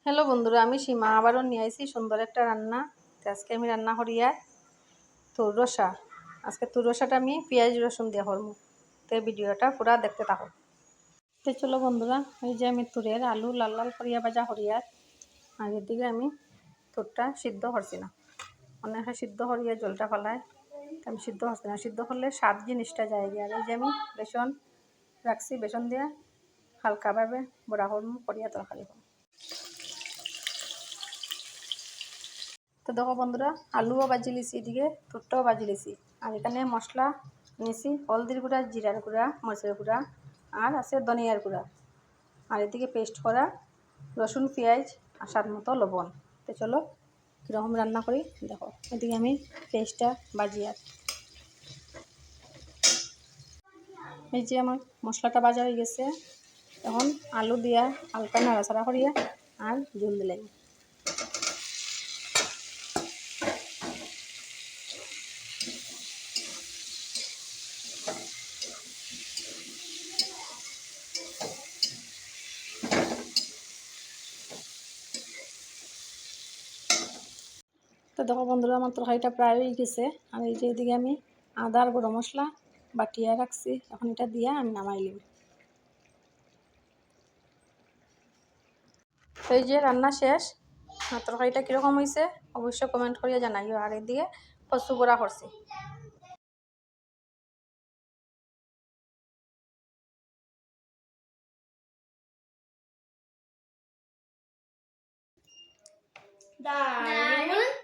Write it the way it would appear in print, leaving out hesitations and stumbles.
Hello বন্ধুরা, আমি সীমা আবারও নিয়ে আইছি সুন্দর একটা রান্না। তো আজকে আমি রান্না করি আর তুর রসা। আজকে তুর রসাটা আমি পেঁয়াজ রসুন দিয়ে করবো। তো ভিডিওটা পুরা দেখতে থাকো। তো চলো বন্ধুরা, এই যে আমি তুরের আলু লাল লাল করিয়া ভাজা করিয়ার আর এদিকে আমি তুরটা সিদ্ধ করছি না, অনেকে সিদ্ধ করিয়া জলটা ফেলায়। আমি সিদ্ধ করছি না, সিদ্ধ করলে স্বাদ জিনিসটা যায় গিয়ে। আর এই যে আমি বেসন রাখছি, বেসন দিয়ে হালকাভাবে বড়া করবো করিয়া তরকারি করবো। তো দেখো বন্ধুরা, আলুও ভাজি লিছি, এদিকে তুরটাও ভাজি লিছি। আর এখানে মশলা নিছি হলদির গুঁড়া, জিরার গুঁড়া, মরিচের গুঁড়া আর আছে ধনিয়ার গুঁড়া। আর এদিকে পেস্ট করা রসুন, পেঁয়াজ আর স্বাদ মতো লবণ। তো চলো কীরকম রান্না করি দেখো। এদিকে আমি পেস্টটা ভাজি। আর এই যে আমার মশলাটা ভাজা হয়ে গেছে, এখন আলু দিয়া হালকা নাড়াচাড়া করিয়া আর ঝোল দিলাম। তো দেখো বন্ধুরা, আমার তরকারিটা প্রায় হয়ে গেছে। আর এই যে এদিকে আমি আদা আর গরম মশলা বাটিয়া রাখছি, এখন এটা দিয়ে আমি নামাই নিব। এই যে রান্না শেষ। আর তরকারিটা কীরকম হয়েছে অবশ্যই কমেন্ট করিয়া জানাইও। আর এদিকে কচু বড়া করছি। দারুণ